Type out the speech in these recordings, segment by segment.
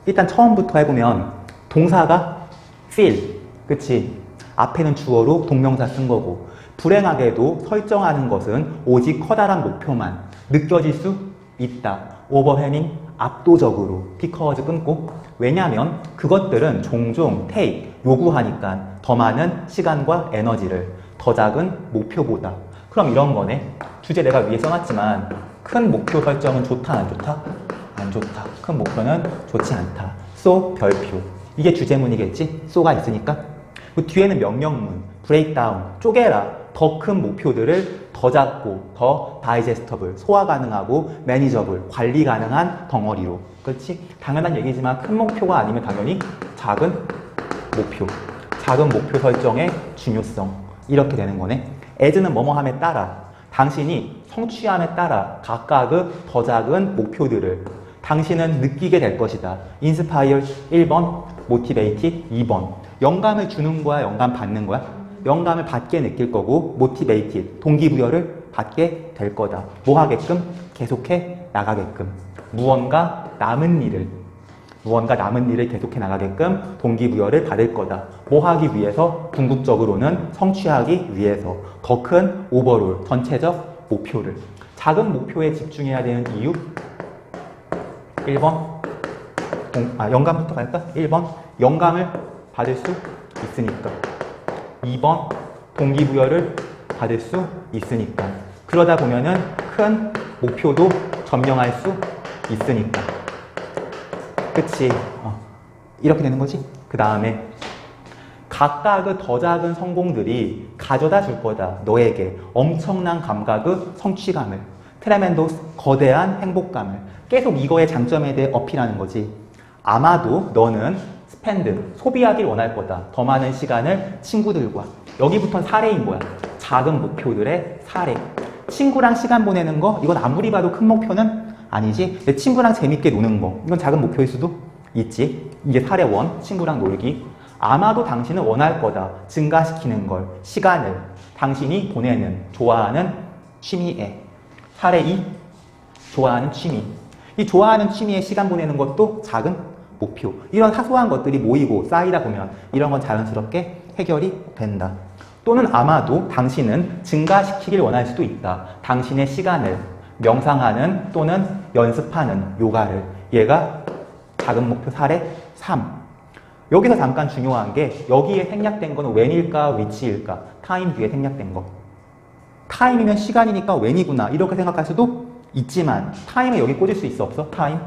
일단 처음부터 해보면 동사가 feel, 그치? 앞에는 주어로 동명사 쓴 거고 불행하게도 설정하는 것은 오직 커다란 목표만 느껴질 수 있다. 오버해밍 압도적으로 피커워즈 끊고 왜냐하면 그것들은 종종 take 요구하니까 더 많은 시간과 에너지를 더 작은 목표보다. 그럼 이런 거네. 주제 내가 위에 써놨지만 큰 목표 설정은 좋다 안 좋다? 안 좋다. 큰 목표는 좋지 않다. so 별표. 이게 주제문이겠지? so가 있으니까. 그 뒤에는 명령문, breakdown, 쪼개라. 더 큰 목표들을 더 작고 더 다이제스터블, 소화 가능하고 매니저블, 관리 가능한 덩어리로. 그렇지? 당연한 얘기지만 큰 목표가 아니면 당연히 작은 목표. 작은 목표 설정의 중요성. 이렇게 되는 거네. as는 뭐뭐함에 따라 당신이 성취함에 따라 각각의 더 작은 목표들을 당신은 느끼게 될 것이다. inspire 1번, motivated 2번. 영감을 주는 거야, 영감 받는 거야? 영감을 받게 느낄 거고 motivated, 동기부여를 받게 될 거다. 뭐 하게끔? 계속해 나가게끔. 무언가 남은 일을 계속해 나가게끔 동기부여를 받을 거다. 뭐 하기 위해서? 궁극적으로는 성취하기 위해서. 더 큰 오버롤, 전체적 목표를. 작은 목표에 집중해야 되는 이유? 1번 영감부터 갈까? 1번 영감을 받을 수 있으니까. 2번 동기부여를 받을 수 있으니까. 그러다 보면은 큰 목표도 점령할 수 있으니까. 그치? 이렇게 되는 거지? 그 다음에 각각의 더 작은 성공들이 가져다 줄 거다. 너에게 엄청난 감각의 성취감을. 트레멘도스 거대한 행복감을. 계속 이거의 장점에 대해 어필하는 거지. 아마도 너는 스펜드, 소비하길 원할 거다. 더 많은 시간을 친구들과. 여기부터는 사례인 거야. 작은 목표들의 사례. 친구랑 시간 보내는 거, 이건 아무리 봐도 큰 목표는 아니지. 내 친구랑 재밌게 노는 거, 이건 작은 목표일 수도 있지. 이게 사례 1, 친구랑 놀기. 아마도 당신은 원할 거다. 증가시키는 걸, 시간을. 당신이 보내는, 좋아하는 취미에. 사례 2, 좋아하는 취미. 이 좋아하는 취미에 시간 보내는 것도 작은 목표. 이런 사소한 것들이 모이고 쌓이다 보면 이런 건 자연스럽게 해결이 된다. 또는 아마도 당신은 증가시키길 원할 수도 있다. 당신의 시간을 명상하는 또는 연습하는 요가를. 얘가 작은 목표 사례 3. 여기서 잠깐 중요한 게 여기에 생략된 거는 when일까 which일까? time 뒤에 생략된 거. time이면 시간이니까 when이구나 이렇게 생각할 수도 있지만 time에 여기 꽂을 수 있어 없어? time?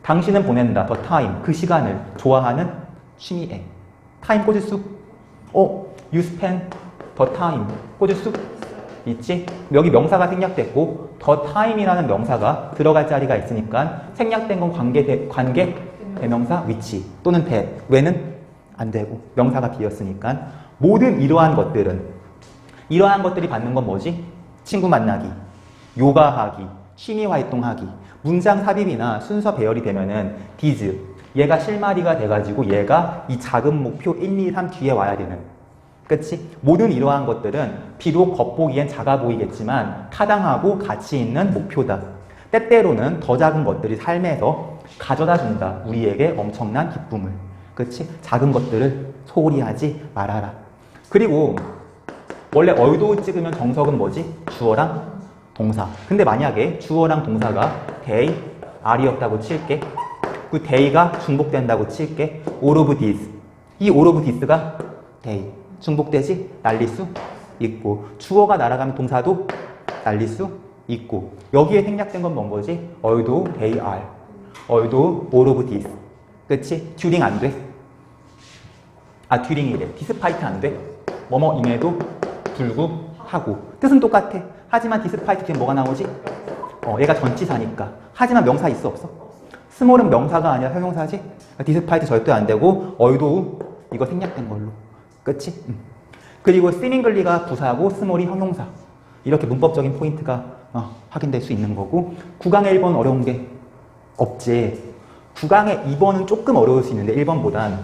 당신은 보낸다. the time. 그 시간을 좋아하는 취미에. time 꽂을 수? you spend the time. 꽂을 수 있지? 여기 명사가 생략됐고 the time이라는 명사가 들어갈 자리가 있으니까 생략된 건 관계 대명사 which 또는 that. when은 안 되고 명사가 비었으니까 모든 이러한 것들이 받는 건 뭐지? 친구 만나기, 요가하기, 취미 활동하기. 문장 삽입이나 순서 배열이 되면은 these, 얘가 실마리가 돼가지고 얘가 이 작은 목표 1, 2, 3 뒤에 와야 되는. 그치? 모든 이러한 것들은 비록 겉보기엔 작아 보이겠지만 타당하고 가치 있는 목표다. 때때로는 더 작은 것들이 삶에서 가져다 준다. 우리에게 엄청난 기쁨을. 그치? 작은 것들을 소홀히 하지 말아라. 그리고 원래 얼도 찍으면 정석은 뭐지? 주어랑 동사. 근데 만약에 주어랑 동사가 they, are였다고 칠게. 그 they가 중복된다고 칠게. all of this. 이 all of this가 they. 중복되지? 날릴 수 있고. 주어가 날아가면 동사도 날릴 수 있고. 여기에 생략된 건 뭔 거지? although they are. although all of this. 그치? during 안 돼. during이래. despite 안 돼. 뭐뭐임에도 불구하고. 뜻은 똑같아. 하지만 despite 뒤에 뭐가 나오지? 얘가 전치사니까. 하지만 명사 있어 없어? small은 명사가 아니라 형용사지? despite 절대 안 되고 although 이거 생략된 걸로. 그치? 그리고 seemingly가 부사고 small이 형용사. 이렇게 문법적인 포인트가 확인될 수 있는 거고. 9강에 1번 어려운 게 없지. 9강에 2번은 조금 어려울 수 있는데 1번보단.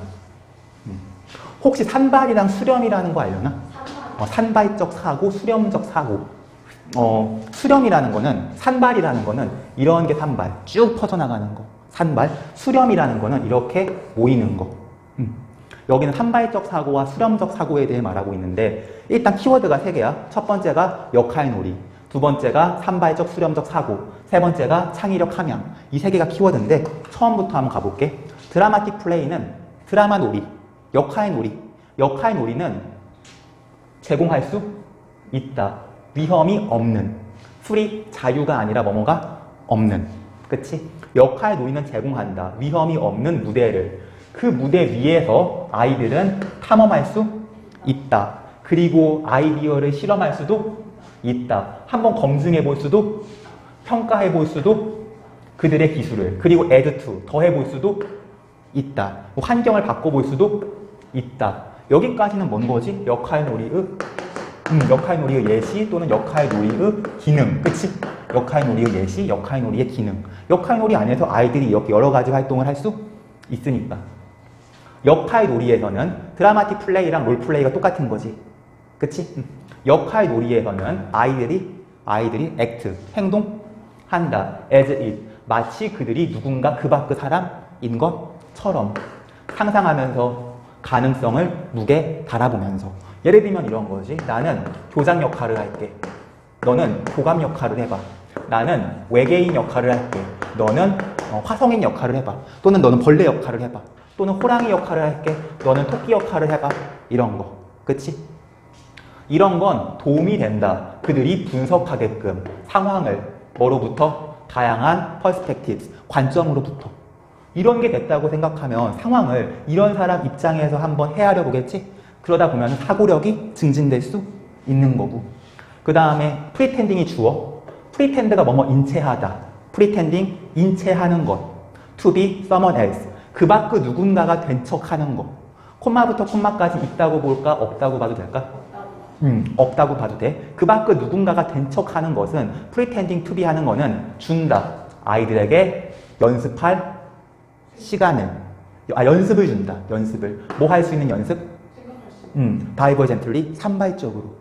혹시 산발이랑 수렴이라는 거 알려나? 산발적 사고, 수렴적 사고. 수렴이라는 거는, 산발이라는 거는 이런 게 산발, 쭉 퍼져나가는 거. 산발. 수렴이라는 거는 이렇게 모이는 거. 여기는 산발적 사고와 수렴적 사고에 대해 말하고 있는데 일단 키워드가 3개야. 첫 번째가 역할놀이, 두 번째가 산발적 수렴적 사고, 세 번째가 창의력 함양. 이 3개가 키워드인데 처음부터 한번 가볼게. 드라마틱 플레이는 드라마 놀이, 역할놀이. 역할놀이는 제공할 수 있다. 위험이 없는. free, 자유가 아니라 뭐뭐가 없는. 그치? 역할놀이는 제공한다. 위험이 없는 무대를. 그 무대 위에서 아이들은 탐험할 수 있다. 그리고 아이디어를 실험할 수도 있다. 한번 검증해 볼 수도, 평가해 볼 수도, 그들의 기술을. 그리고 add to, 더해 볼 수도 있다. 환경을 바꿔볼 수도 있다. 여기까지는 뭔 거지? 역할놀이의 예시 또는 역할놀이의 기능. 그치? 역할놀이의 예시, 역할놀이의 기능. 역할놀이 안에서 아이들이 이렇게 여러 가지 활동을 할 수 있으니까. 역할놀이에서는 드라마틱 플레이랑 롤플레이가 똑같은 거지. 그치? 역할놀이에서는 아이들이 act, 행동한다. as if, 마치 그들이 누군가 그 밖의 사람인 것처럼 상상하면서 가능성을 무게 달아보면서. 예를 들면 이런 거지. 나는 교장 역할을 할게. 너는 교감 역할을 해봐. 나는 외계인 역할을 할게. 너는 화성인 역할을 해봐. 또는 너는 벌레 역할을 해봐. 또는 호랑이 역할을 할게. 너는 토끼 역할을 해봐. 이런 거. 그치? 이런 건 도움이 된다. 그들이 분석하게끔 상황을 뭐로부터? 다양한 퍼스펙티브, 관점으로부터. 이런 게 됐다고 생각하면 상황을 이런 사람 입장에서 한번 헤아려 보겠지? 그러다 보면 사고력이 증진될 수 있는 거고. 그 다음에 프리텐딩이 주어. 프리텐드가 뭐뭐 인체하다. 프리텐딩, 인체하는 것. to be someone else. 그 밖의 누군가가 된 척하는 것. 콤마부터 콤마까지 있다고 볼까? 없다고 봐도 될까? 없다고 봐도 돼. 그 밖의 누군가가 된 척하는 것은 pretending to be 하는 거는 준다. 아이들에게 연습할 시간을. 연습을 준다. 연습을. 뭐 할 수 있는 연습? divergently, 산발적으로.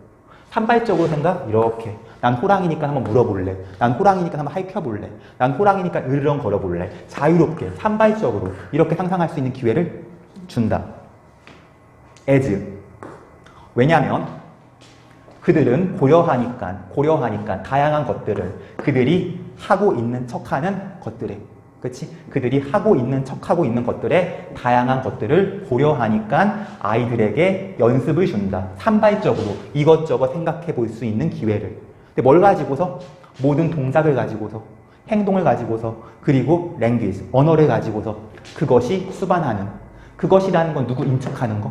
산발적으로 생각? 이렇게. 난 호랑이니까 한번 물어볼래. 난 호랑이니까 한번 핥혀볼래. 난 호랑이니까 으르렁 걸어볼래. 자유롭게, 산발적으로 이렇게 상상할 수 있는 기회를 준다. as. 왜냐하면 그들은 고려하니까 다양한 것들을 그들이 하고 있는 척하는 것들에. 그치? 그들이 하고 있는 척하고 있는 것들에 다양한 것들을 고려하니까 아이들에게 연습을 준다. 산발적으로 이것저것 생각해 볼 수 있는 기회를. 근데 뭘 가지고서? 모든 동작을 가지고서, 행동을 가지고서, 그리고 language, 언어를 가지고서 그것이 수반하는. 그것이라는 건 누구 인척하는 거.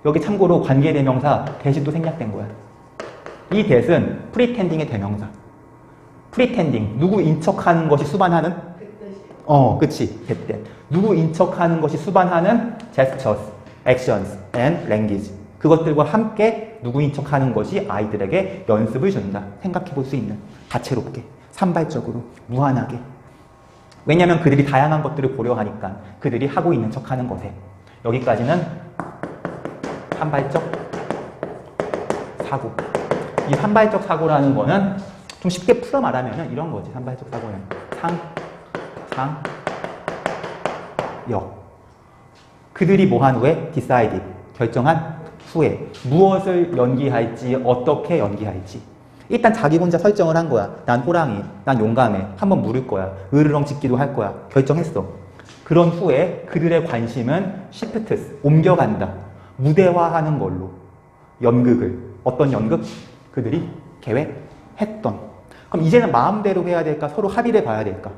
여기 참고로 관계대명사 대시도 생략된 거야. 이 대는 pretending의 대명사. pretending, 누구 인척하는 것이 수반하는? 그치. that. 누구 인척하는 것이 수반하는 gestures, actions, and language. 그것들과 함께 누구 인척하는 것이 아이들에게 연습을 준다. 생각해 볼 수 있는. 다채롭게, 산발적으로, 무한하게. 왜냐하면 그들이 다양한 것들을 고려하니까 그들이 하고 있는 척하는 것에. 여기까지는 산발적 사고. 이 산발적 사고라는 거는 좀 쉽게 풀어 말하면 이런 거지. 산발적 사고는 역. 그들이 뭐 한 후에? decided. 결정한 후에. 무엇을 연기할지, 어떻게 연기할지. 일단 자기 혼자 설정을 한 거야. 난 호랑이, 난 용감해. 한번 물을 거야. 으르렁 짖기도 할 거야. 결정했어. 그런 후에 그들의 관심은 shifts, 옮겨간다. 무대화하는 걸로. 연극을. 어떤 연극? 그들이 계획했던. 그럼 이제는 마음대로 해야 될까? 서로 합의를 봐야 될까?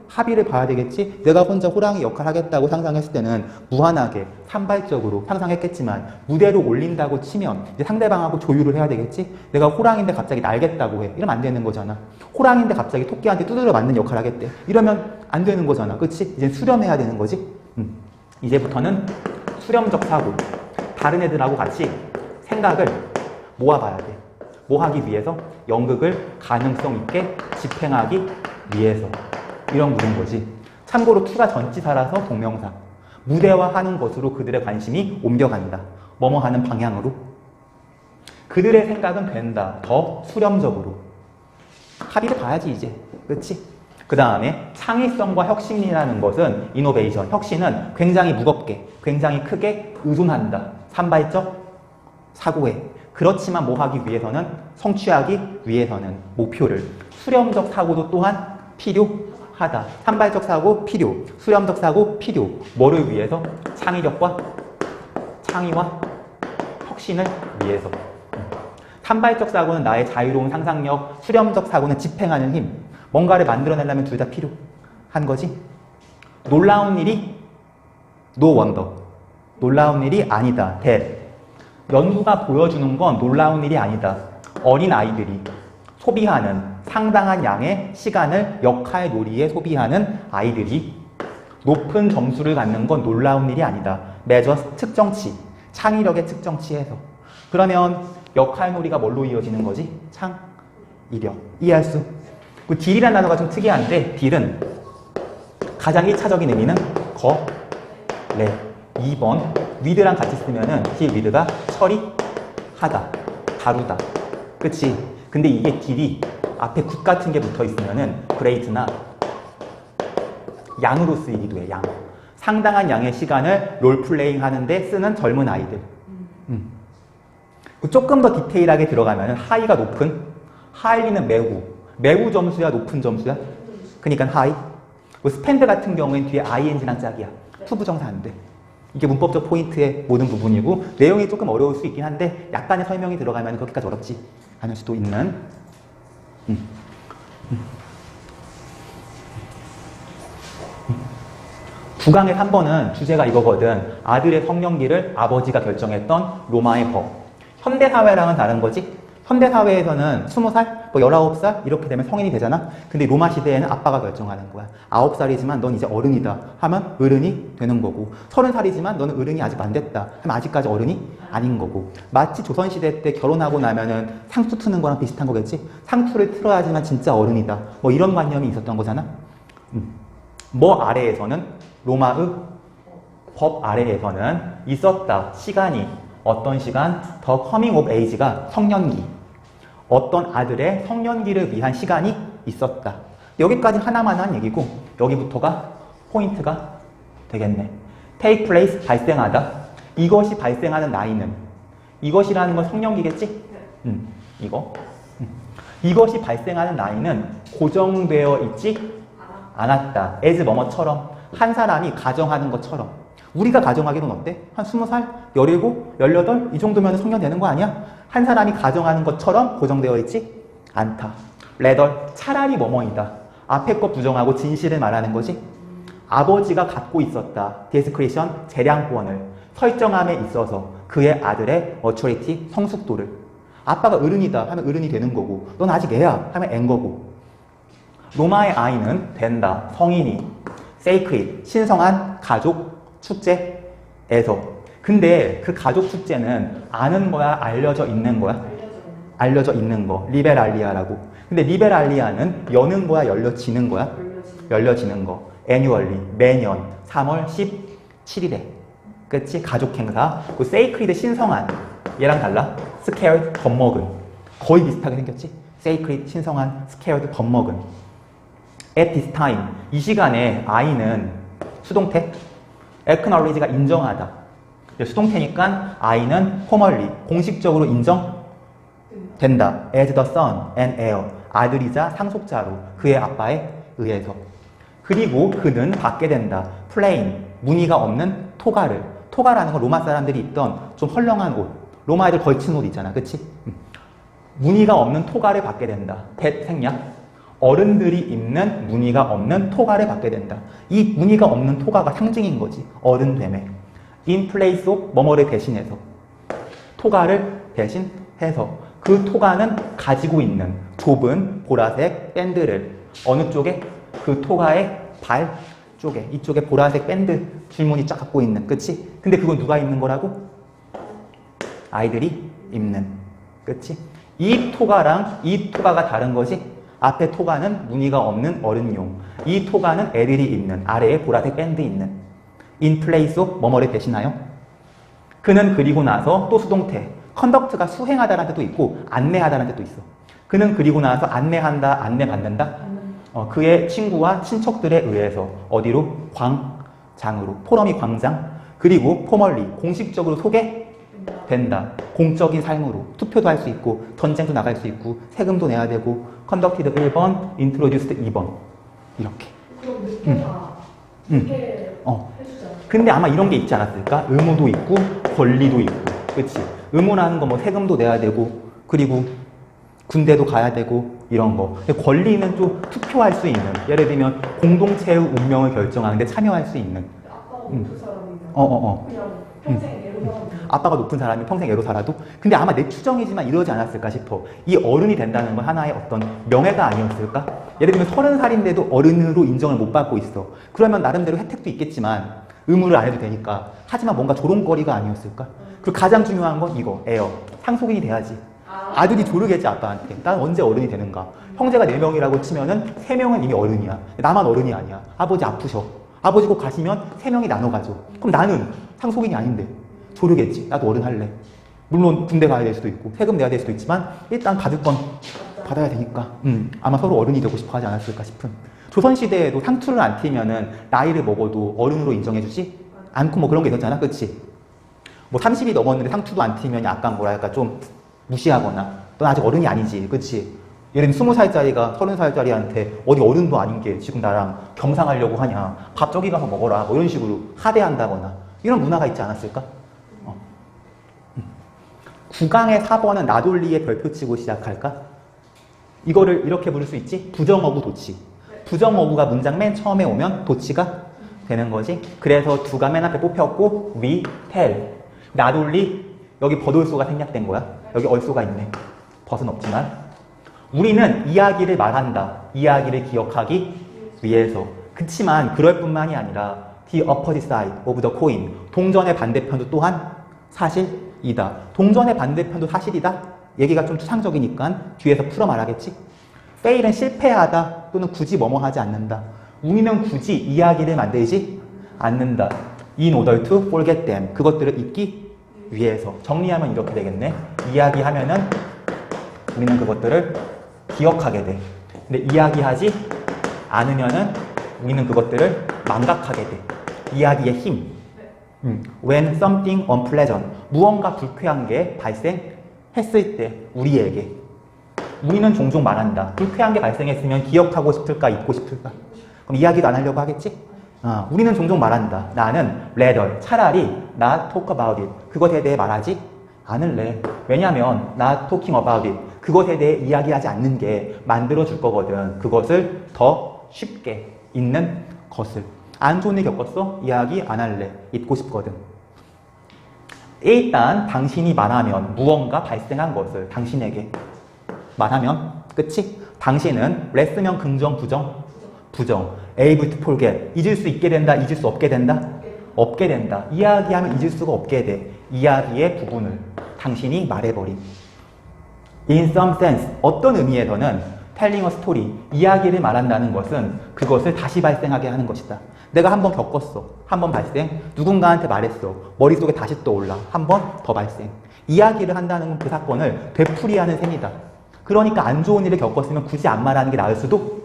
합의를 봐야 되겠지? 내가 혼자 호랑이 역할 하겠다고 상상했을 때는 무한하게, 산발적으로 상상했겠지만 무대로 올린다고 치면 이제 상대방하고 조율을 해야 되겠지? 내가 호랑이인데 갑자기 날겠다고 해. 이러면 안 되는 거잖아. 호랑이인데 갑자기 토끼한테 두드려 맞는 역할 하겠대. 이러면 안 되는 거잖아. 그치? 이제 수렴해야 되는 거지? 이제부터는 수렴적 사고. 다른 애들하고 같이 생각을 모아봐야 돼. 뭐 하기 위해서? 연극을 가능성 있게 집행하기 위해서. 이런 구조인 거지. 참고로 to가 전치사라서 동명사. 무대화하는 것으로 그들의 관심이 옮겨간다. 뭐뭐 하는 방향으로. 그들의 생각은 된다. 더 수렴적으로. 합의를 봐야지 이제. 그렇지? 그 다음에 창의성과 혁신이라는 것은 이노베이션, 혁신은 굉장히 무겁게, 굉장히 크게 의존한다. 산발적 사고에. 그렇지만 뭐 하기 위해서는, 성취하기 위해서는 목표를. 수렴적 사고도 또한 필요하다. 산발적 사고 필요, 수렴적 사고 필요. 뭐를 위해서? 창의력과 창의와 혁신을 위해서. 산발적 사고는 나의 자유로운 상상력, 수렴적 사고는 집행하는 힘. 뭔가를 만들어내려면 둘 다 필요한 거지. 놀라운 일이 no wonder. 놀라운 일이 아니다. that. 연구가 보여주는 건 놀라운 일이 아니다. 어린 아이들이 소비하는 상당한 양의 시간을 역할 놀이에 소비하는 아이들이 높은 점수를 갖는 건 놀라운 일이 아니다. measure 측정치, 창의력의 측정치에서. 그러면 역할 놀이가 뭘로 이어지는 거지? 창의력. 이해할 수? 그 딜이라는 단어가 좀 특이한데, 딜은 가장 1차적인 의미는 거래. 2번 with랑 같이 쓰면은 딜 with가 처리하다, 다루다. 그치? 근데 이게 딜이 앞에 굿 같은 게 붙어 있으면은 great나 양으로 쓰이기도 해. 양. 상당한 양의 시간을 롤플레잉 하는데 쓰는 젊은 아이들. 조금 더 디테일하게 들어가면 하이가 높은, 하이는 매우 점수야, 높은 점수야? 그러니까 하이. 스펜드 같은 경우엔 뒤에 ing랑 짝이야. 투부정사 안 돼. 이게 문법적 포인트의 모든 부분이고, 내용이 조금 어려울 수 있긴 한데 약간의 설명이 들어가면 그렇게까지 어렵지 않을 수도 있는. 9강의 3번은 주제가 이거거든. 아들의 성년기를 아버지가 결정했던 로마의 법. 현대사회랑은 다른 거지. 현대사회에서는 20살, 뭐 19살 이렇게 되면 성인이 되잖아. 근데 로마 시대에는 아빠가 결정하는 거야. 9살이지만 넌 이제 어른이다 하면 어른이 되는 거고, 30살이지만 너는 어른이 아직 안 됐다 하면 아직까지 어른이 아닌 거고. 마치 조선시대 때 결혼하고 나면은 상투 트는 거랑 비슷한 거겠지. 상투를 틀어야지만 진짜 어른이다, 뭐 이런 관념이 있었던 거잖아. 뭐 아래에서는, 로마의 법 아래에서는 있었다. 시간이, 어떤 시간? 더 커밍 오브 에이지가 성년기. 어떤 아들의 성년기를 위한 시간이 있었다. 여기까지 하나만 한 얘기고, 여기부터가 포인트가 되겠네. take place, 발생하다. 이것이 발생하는 나이는, 이것이라는 건 성년기겠지? 이것이 발생하는 나이는 고정되어 있지 않았다. as 뭐뭐처럼, 한 사람이 가정하는 것처럼. 우리가 가정하기로는 어때? 한 20살? 17? 18? 이 정도면 성년 되는 거 아니야? 한 사람이 가정하는 것처럼 고정되어 있지 않다. rather, 차라리 뭐뭐이다. 앞에 거 부정하고 진실을 말하는 거지. 아버지가 갖고 있었다. discretion, 재량권을 설정함에 있어서 그의 아들의 maturity, 성숙도를. 아빠가 어른이다 하면 어른이 되는 거고, 넌 아직 애야 하면 애인 거고. 로마의 아이는 된다. 성인이. sacred, 신성한 가족 축제에서. 근데 그 가족 축제는 아는 거야, 알려져 있는 거야? 알려져 있는 거. 리베랄리아라고. 근데 리베랄리아는 여는 거야, 열려지는 거야? 열려지는 거. annually, 매년 3월 17일에. 그치? 가족 행사. 그 sacred, 신성한. 얘랑 달라. scared, 겁먹은. 거의 비슷하게 생겼지? sacred, 신성한, scared, 겁먹은. at this time, 이 시간에 아이는 수동태, acknowledge가 인정하다. 수동태니까 아이는 formally, 공식적으로 인정된다. as the son and heir, 아들이자 상속자로 그의 아빠에 의해서. 그리고 그는 받게 된다. plain, 무늬가 없는 토가를. 토가라는 건 로마 사람들이 입던 좀 헐렁한 옷. 로마 애들 걸친 옷 있잖아. 그치? 무늬가 없는 토가를 받게 된다. that 생략. 어른들이 입는 무늬가 없는 토가를 받게 된다. 이 무늬가 없는 토가가 상징인 거지. 어른됨에. in place of 뭐뭐를 대신해서. 토가를 대신해서. 그 토가는 가지고 있는 좁은 보라색 밴드를. 어느 쪽에? 그 토가의 발 쪽에. 이쪽에 보라색 밴드 줄무늬 쫙 갖고 있는. 그치? 근데 그건 누가 입는 거라고? 아이들이 입는. 그치? 이 토가랑 이 토가가 다른 거지? 앞에 토가는 무늬가 없는 어른용. 이 토가는 애들이 입는, 아래에 보라색 밴드 있는. in place of 뭐뭐를 대신하여. 그는 그리고 나서 또 수동태. conduct가 수행하다라는 뜻도 있고 안내하다라는 뜻도 있어. 그는 그리고 나서 안내한다, 안내받는다. 그의 친구와 친척들에 의해서 어디로? 광장으로. 포럼이 광장. 그리고 포멀리 공식적으로 소개된다. 공적인 삶으로. 투표도 할 수 있고 전쟁도 나갈 수 있고 세금도 내야 되고 conducted 1번, introduced 2번 이렇게. 그럼 늦게가 늦게 해주잖아. 근데 아마 이런 게 있지 않았을까? 의무도 있고 권리도 있고, 그치? 의무라는 거 뭐 세금도 내야 되고, 그리고 군대도 가야 되고 이런 거. 근데 권리는 좀 투표할 수 있는, 예를 들면 공동체의 운명을 결정하는데 참여할 수 있는. 아빠가 높은 사람이면 그냥 평생 애로 살아도 아빠가 높은 사람이 평생 애로 살아도. 근데 아마 내 추정이지만 이러지 않았을까 싶어. 이 어른이 된다는 건 하나의 어떤 명예가 아니었을까? 예를 들면 30살인데도 어른으로 인정을 못 받고 있어. 그러면 나름대로 혜택도 있겠지만 의무를 안 해도 되니까. 하지만 뭔가 조롱거리가 아니었을까? 그리고 가장 중요한 건 이거, 에어. 상속인이 돼야지. 아들이 조르겠지, 아빠한테. 난 언제 어른이 되는가? 형제가 4명이라고 치면은 3명은 이미 어른이야. 나만 어른이 아니야. 아버지 아프셔. 아버지 곧 가시면 3명이 나눠가죠. 그럼 나는 상속인이 아닌데 조르겠지. 나도 어른 할래. 물론 군대 가야 될 수도 있고 세금 내야 될 수도 있지만 일단 받을 건 받아야 되니까. 아마 서로 어른이 되고 싶어 하지 않았을까 싶은. 조선시대에도 상투를 안 튀면은 나이를 먹어도 어른으로 인정해주지 않고 뭐 그런 게 있었잖아. 그치? 뭐 30이 넘었는데 상투도 안 튀면 약간 뭐랄까 좀 무시하거나 넌 아직 어른이 아니지. 그치? 예를 들면 20살짜리가 30살짜리한테 어디 어른도 아닌 게 지금 나랑 겸상하려고 하냐. 밥 저기 가서 먹어라. 뭐 이런 식으로 하대한다거나 이런 문화가 있지 않았을까? 9강의 4번은 나돌리의 별표치고 시작할까? 이거를 이렇게 부를 수 있지? 부정어구 도치. 부정어구가 문장 맨 처음에 오면 도치가 되는 거지. 그래서 두가 맨 앞에 뽑혔고 we tell. 나돌리 여기 버돌소가 생략된 거야. 여기 얼소가 있네. 벗은 없지만 우리는 이야기를 말한다. 이야기를 기억하기 위해서. 그치만 그럴 뿐만이 아니라 the opposite side of the coin. 동전의 반대편도 또한 사실이다. 동전의 반대편도 사실이다. 얘기가 좀 추상적이니까 뒤에서 풀어 말하겠지. fail은 실패하다 또는 굳이 뭐뭐 하지 않는다. 우리는 굳이 이야기를 만들지 않는다. in order to forget them. 그것들을 잊기 위해서. 정리하면 이렇게 되겠네. 이야기하면은 우리는 그것들을 기억하게 돼. 근데 이야기하지 않으면은 우리는 그것들을 망각하게 돼. 이야기의 힘. When something unpleasant. 무언가 불쾌한 게 발생했을 때 우리에게. 우리는 종종 말한다. 불쾌한 게 발생했으면 기억하고 싶을까, 잊고 싶을까? 그럼 이야기도 안 하려고 하겠지? 우리는 종종 말한다. 나는 rather, 차라리 not talk about it. 그것에 대해 말하지 않을래. 왜냐면 not talking about it. 그것에 대해 이야기하지 않는 게 만들어줄 거거든. 그것을 더 쉽게 잊는 것을. 안 좋은 일 겪었어? 이야기 안 할래. 잊고 싶거든. 일단 당신이 말하면 무언가 발생한 것을 당신에게 말하면 끝이. 당신은 레스면 긍정, 부정? 부정. able to forget. 잊을 수 있게 된다, 잊을 수 없게 된다? 없게 된다. 이야기하면 잊을 수가 없게 돼. 이야기의 부분을 당신이 말해버린. In some sense, 어떤 의미에서는 telling a story, 이야기를 말한다는 것은 그것을 다시 발생하게 하는 것이다. 내가 한 번 겪었어. 한 번 발생. 누군가한테 말했어. 머릿속에 다시 떠올라. 한 번 더 발생. 이야기를 한다는 건 그 사건을 되풀이하는 셈이다. 그러니까 안 좋은 일을 겪었으면 굳이 안 말하는 게 나을 수도?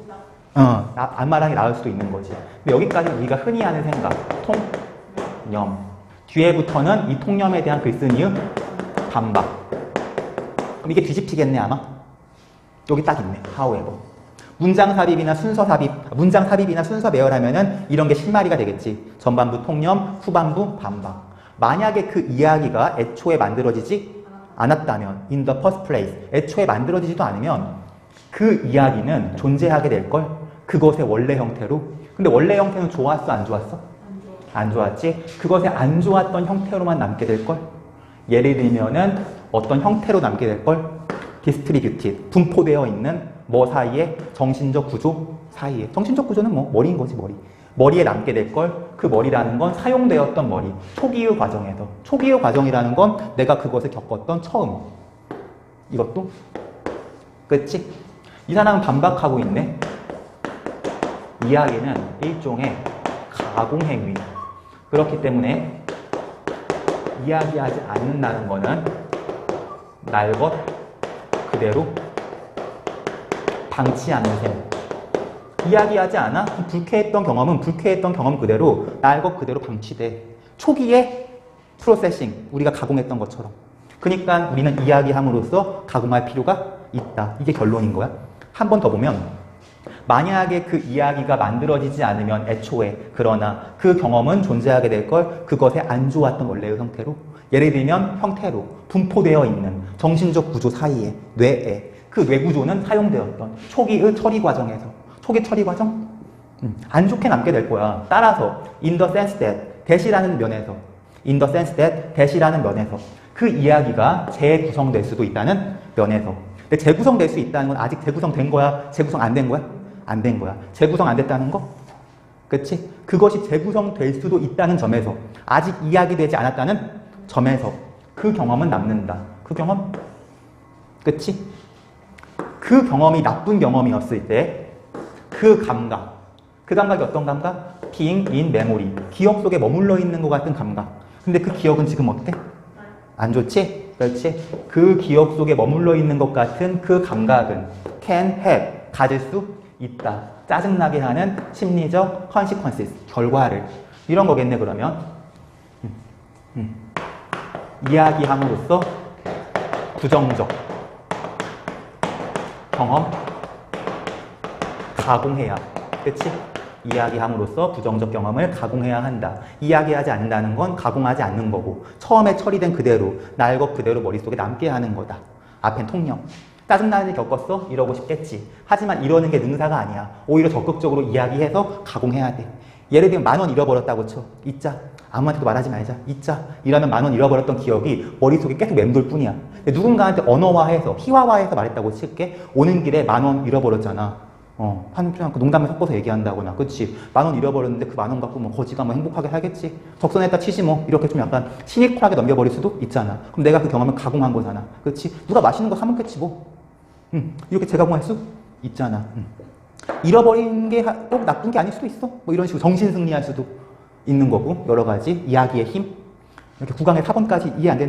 안 말하는 게 나을 수도 있는 거지. 근데 여기까지 우리가 흔히 하는 생각. 통념. 뒤에부터는 이 통념에 대한 글쓴이의 반박. 그럼 이게 뒤집히겠네 아마? 여기 딱 있네. however. 문장 삽입이나 순서 삽입, 문장 삽입이나 순서 배열하면은 이런 게 실마리가 되겠지. 전반부 통념, 후반부 반박. 만약에 그 이야기가 애초에 만들어지지 않았다면, in the first place, 애초에 만들어지지도 않으면 그 이야기는 존재하게 될걸? 그것의 원래 형태로. 근데 원래 형태는 좋았어, 안 좋았어? 안 좋았지? 그것의 안 좋았던 형태로만 남게 될걸? 예를 들면은 어떤 형태로 남게 될걸? distributed, 분포되어 있는 뭐 사이에? 정신적 구조 사이에. 정신적 구조는 뭐 머리인 거지, 머리. 머리에 남게 될걸? 그 머리라는 건 사용되었던 머리. 초기의 과정에서. 초기의 과정이라는 건 내가 그것을 겪었던 처음. 이것도 끝이? 이 사람은 반박하고 있네. 이야기는 일종의 가공행위. 그렇기 때문에 이야기하지 않는다는 거는 날 것 그대로 방치하는 셈. 이야기하지 않아? 불쾌했던 경험은 불쾌했던 경험 그대로 날 것 그대로 방치돼. 초기에 프로세싱, 우리가 가공했던 것처럼. 그러니까 우리는 이야기함으로써 가공할 필요가 있다. 이게 결론인 거야. 한 번 더 보면 만약에 그 이야기가 만들어지지 않으면 애초에 그러나 그 경험은 존재하게 될 걸 그것에 안 좋았던 원래의 형태로 예를 들면 형태로 분포되어 있는 정신적 구조 사이에 뇌에 그 뇌 구조는 사용되었던 초기의 처리 과정에서 초기 처리 과정? 안 좋게 남게 될 거야. 따라서 in the sense that 대시라는 면에서 in the sense that 대시라는 면에서 그 이야기가 재구성될 수도 있다는 면에서 근데 재구성될 수 있다는 건 아직 재구성된 거야? 재구성 안 된 거야? 안 된 거야. 재구성 안 됐다는 거? 그치? 그것이 재구성될 수도 있다는 점에서 아직 이야기되지 않았다는 점에서 그 경험은 남는다. 그 경험? 그치? 그 경험이 나쁜 경험이었을 때 그 감각, 그 감각이 어떤 감각? being in memory. 기억 속에 머물러 있는 것 같은 감각. 근데 그 기억은 지금 어때? 안 좋지? 그렇지? 그 기억 속에 머물러 있는 것 같은 그 감각은 can have, 가질 수 있다. 짜증나게 하는 심리적 consequences, 결과를. 이런 거겠네, 그러면. 이야기함으로써 부정적 경험, 가공해야. 그치? 이야기함으로써 부정적 경험을 가공해야 한다. 이야기하지 않는다는 건 가공하지 않는 거고 처음에 처리된 그대로 날 것 그대로 머릿속에 남게 하는 거다. 앞엔 통념. 짜증나는 일 겪었어? 이러고 싶겠지. 하지만 이러는 게 능사가 아니야. 오히려 적극적으로 이야기해서 가공해야 돼. 예를 들면 10,000원 잃어버렸다고 쳐. 잊자. 아무한테도 말하지 말자. 잊자. 이러면 10,000원 잃어버렸던 기억이 머릿속에 계속 맴돌 뿐이야. 근데 누군가한테 언어화해서 희화화해서 말했다고 칠게. 오는 길에 10,000원 잃어버렸잖아. 한편 농담을 섞어서 얘기한다거나, 그치? 10,000원 잃어버렸는데 그 10,000원 갖고 뭐 거지가 뭐 행복하게 살겠지? 적선했다 치지 뭐. 이렇게 좀 약간 시니컬하게 넘겨버릴 수도 있잖아. 그럼 내가 그 경험을 가공한 거잖아. 그치? 누가 맛있는 거 사먹겠지 뭐. 이렇게 재가공할 수 있잖아. 잃어버린 게 꼭 나쁜 게 아닐 수도 있어. 뭐 이런 식으로 정신 승리할 수도 있는 거고, 여러 가지 이야기의 힘. 이렇게 9강의 4번까지 이해 안 되는